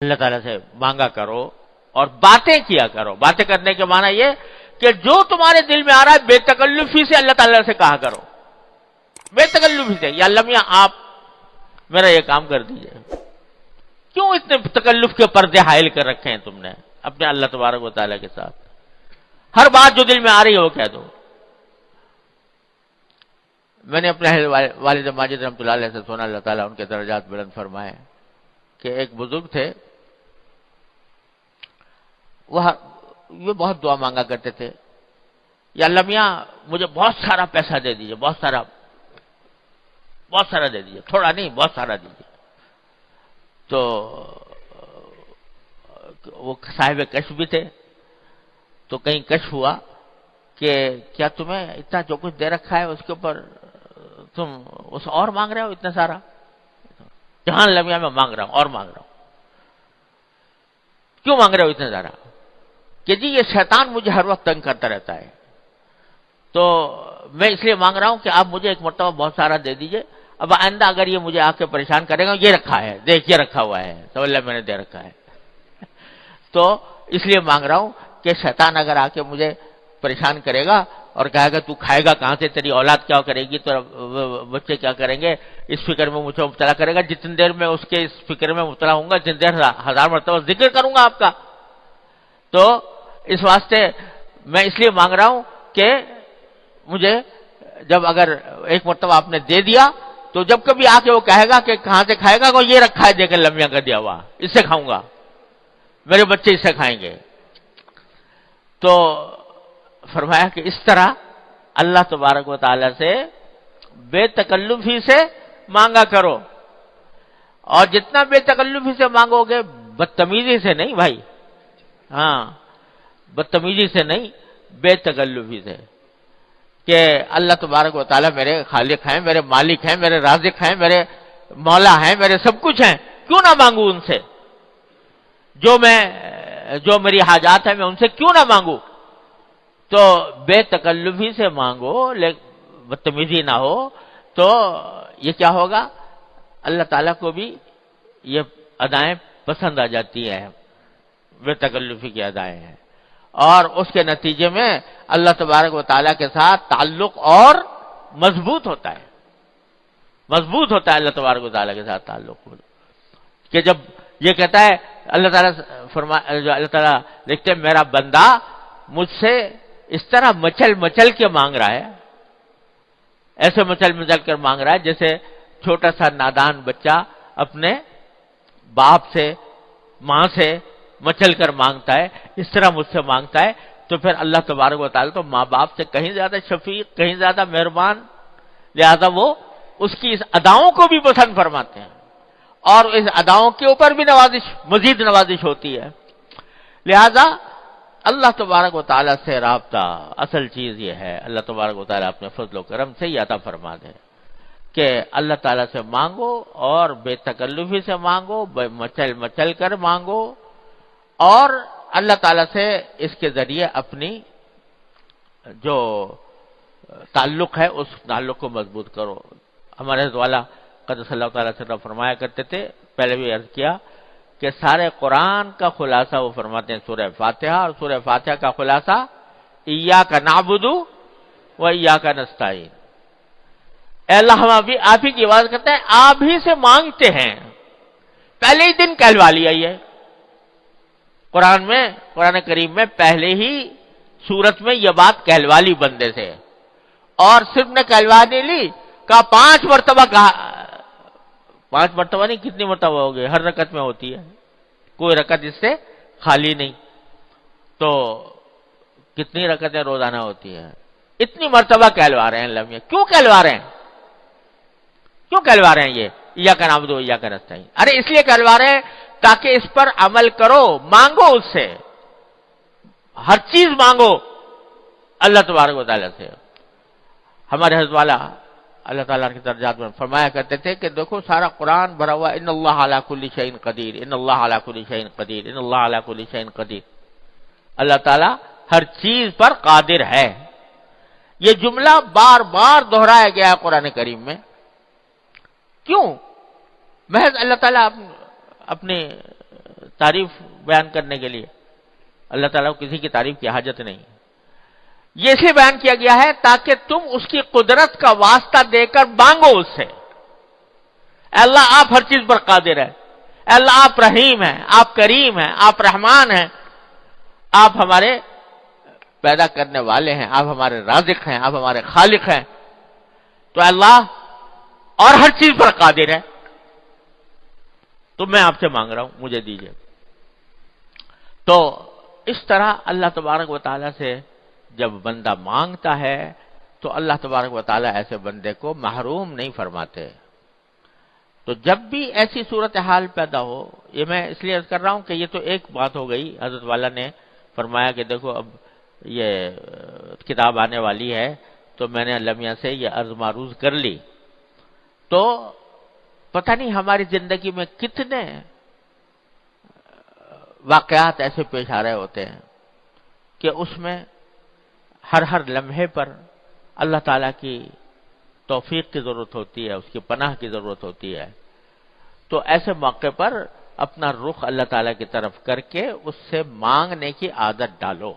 اللہ تعالیٰ سے مانگا کرو اور باتیں کیا کرو. باتیں کرنے کے معنی یہ کہ جو تمہارے دل میں آ رہا ہے بے تکلفی سے اللہ تعالیٰ سے کہا کرو, بے تکلفی سے. یا اللہ میاں آپ میرا یہ کام کر دیجئے. کیوں اتنے تکلف کے پردے حائل کر رکھے ہیں تم نے اپنے اللہ تبارک و تعالیٰ کے ساتھ؟ ہر بات جو دل میں آ رہی ہے وہ کہہ دو. میں نے اپنے والد ماجد رحمۃ اللہ علیہ سے سنا, اللہ تعالیٰ ان کے درجات بلند فرمائے, کہ ایک بزرگ تھے, وہ بہت دعا مانگا کرتے تھے, یا اللہ میاں مجھے بہت سارا پیسہ دے دیجئے, بہت سارا دے دیجئے, تھوڑا نہیں بہت سارا دیجئے. تو وہ صاحب کشف بھی تھے, تو کہیں کشف ہوا کہ کیا تمہیں اتنا جو کچھ دے رکھا ہے اس کے اوپر تم اس اور مانگ رہے ہو اتنا سارا؟ جہاں اللہ میاں میں مانگ رہا ہوں اور مانگ رہا ہوں. کیوں مانگ رہے ہو اتنا سارا؟ کہ جی یہ شیطان مجھے ہر وقت تنگ کرتا رہتا ہے, تو میں اس لیے مانگ رہا ہوں کہ آپ مجھے ایک مرتبہ بہت سارا دے دیجئے. اب آئندہ اگر یہ مجھے آ کے پریشان کرے گا, یہ رکھا ہے دیکھ, یہ رکھا ہوا ہے تو اللہ میں نے دے رکھا ہے, تو اس لیے مانگ رہا ہوں کہ شیطان اگر آ کے مجھے پریشان کرے گا اور کہے گا تو کھائے گا کہاں سے, تیری اولاد کیا کرے گی, تو بچے کیا کریں گے, اس فکر میں مجھے مبتلا کرے گا. جتنی دیر میں اس کے اس فکر میں مبتلا ہوں گا جتنی دیر 1000 مرتبہ ذکر کروں گا آپ کا. تو اس واسطے میں اس لیے مانگ رہا ہوں کہ مجھے جب اگر ایک مرتبہ آپ نے دے دیا تو جب کبھی آ کے وہ کہے گا کہ کہاں سے کھائے گا, وہ یہ رکھا ہے دیکھ لمبیاں کا دیا ہوا, اس سے کھاؤں گا, میرے بچے اس سے کھائیں گے. تو فرمایا کہ اس طرح اللہ تبارک و تعالی سے بے تکلفی سے مانگا کرو, اور جتنا بے تکلفی سے مانگو گے, بدتمیزی سے نہیں بھائی, ہاں بدتمیزی سے نہیں, بے تکلفی سے, کہ اللہ تبارک و تعالیٰ میرے خالق ہیں, میرے مالک ہیں, میرے رازق ہیں, میرے مولا ہیں, میرے سب کچھ ہیں, کیوں نہ مانگوں ان سے؟ جو میری حاجات ہیں میں ان سے کیوں نہ مانگوں؟ تو بے تکلفی سے مانگو, بدتمیزی نہ ہو, تو یہ کیا ہوگا, اللہ تعالیٰ کو بھی یہ ادائیں پسند آ جاتی ہیں, بے تکلفی کی ادائیں ہیں, اور اس کے نتیجے میں اللہ تبارک و تعالیٰ کے ساتھ تعلق اور مضبوط ہوتا ہے, مضبوط ہوتا ہے اللہ تبارک و تعالیٰ کے ساتھ تعلق. کہ جب یہ کہتا ہے اللہ تعالیٰ اللہ تعالیٰ دیکھتے ہیں میرا بندہ مجھ سے اس طرح مچل مچل کے مانگ رہا ہے, ایسے مچل مچل کر مانگ رہا ہے جیسے چھوٹا سا نادان بچہ اپنے باپ سے ماں سے مچل کر مانگتا ہے, اس طرح مجھ سے مانگتا ہے. تو پھر اللہ تبارک و تعالیٰ تو ماں باپ سے کہیں زیادہ شفیق, کہیں زیادہ مہربان, لہذا وہ اس کی اس اداؤں کو بھی پسند فرماتے ہیں, اور اس اداؤں کے اوپر بھی نوازش, مزید نوازش ہوتی ہے. لہذا اللہ تبارک و تعالیٰ سے رابطہ اصل چیز یہ ہے, اللہ تبارک و تعالیٰ اپنے فضل و کرم سے یہ عطا فرما دے کہ اللہ تعالیٰ سے مانگو اور بے تکلفی سے مانگو, مچل مچل کر مانگو, اور اللہ تعالیٰ سے اس کے ذریعے اپنی جو تعلق ہے اس تعلق کو مضبوط کرو. ہمارے حضرت والا قدس اللہ تعالیٰ سے فرمایا کرتے تھے, پہلے بھی عرض کیا کہ سارے قرآن کا خلاصہ وہ فرماتے ہیں سورہ فاتحہ, اور سورہ فاتحہ کا خلاصہ ایاک نعبد و ایاک نستعین. اے اللہ ہم آپ ہی کی عبادت کرتے ہیں, آپ ہی سے مانگتے ہیں. پہلے ہی دن کہلوا لیا یہ قرآن کریم میں پہلے ہی سورت میں یہ بات کہلوا لی بندے سے, اور صرف نے کہلوا نہیں لی, کہا 5 مرتبہ کہا, 5 مرتبہ نہیں, کتنی مرتبہ ہو گئی, ہر رکعت میں ہوتی ہے, کوئی رکعت اس سے خالی نہیں. تو کتنی رکعتیں روزانہ ہوتی ہیں, اتنی مرتبہ کہلوا رہے ہیں اللہ میاں. کیوں کہلوا رہے ہیں, کیوں کہلوا رہے ہیں یہ ایاک نعبد و ایاک نستعین؟ ارے اس لیے کہلوا رہے ہیں تاکہ اس پر عمل کرو, مانگو اس سے, ہر چیز مانگو اللہ تبارک و تعالیٰ سے. ہمارے حضرت والا اللہ تعالیٰ کے درجات میں فرمایا کرتے تھے کہ دیکھو سارا قرآن بھرا ہوا ان اللہ علی کل شیء قدیر, ان اللہ علی کل شیء قدیر, ان اللہ علی کل شیء قدیر. اللہ تعالیٰ ہر چیز پر قادر ہے. یہ جملہ بار بار دہرایا گیا ہے قرآن کریم میں. کیوں؟ محض اللہ تعالیٰ اپنی تعریف بیان کرنے کے لیے، اللہ تعالیٰ کو کسی کی تعریف کی حاجت نہیں. یہ اسے بیان کیا گیا ہے تاکہ تم اس کی قدرت کا واسطہ دے کر مانگو اس سے. اے اللہ آپ ہر چیز پر قادر ہے، اے اللہ آپ رحیم ہیں، آپ کریم ہیں، آپ رحمان ہیں، آپ ہمارے پیدا کرنے والے ہیں، آپ ہمارے رازق ہیں، آپ ہمارے خالق ہیں. تو اللہ اور ہر چیز پر قادر ہے، تو میں آپ سے مانگ رہا ہوں، مجھے دیجیے. تو اس طرح اللہ تبارک و تعالیٰ سے جب بندہ مانگتا ہے تو اللہ تبارک و تعالیٰ ایسے بندے کو محروم نہیں فرماتے. تو جب بھی ایسی صورتحال پیدا ہو، یہ میں اس لیے عرض کر رہا ہوں کہ یہ تو ایک بات ہو گئی. حضرت والا نے فرمایا کہ دیکھو اب یہ کتاب آنے والی ہے تو میں نے اللہ میاں سے یہ عرض معروض کر لی. تو پتہ نہیں ہماری زندگی میں کتنے واقعات ایسے پیش آ رہے ہوتے ہیں کہ اس میں ہر لمحے پر اللہ تعالیٰ کی توفیق کی ضرورت ہوتی ہے، اس کی پناہ کی ضرورت ہوتی ہے. تو ایسے موقع پر اپنا رخ اللہ تعالیٰ کی طرف کر کے اس سے مانگنے کی عادت ڈالو.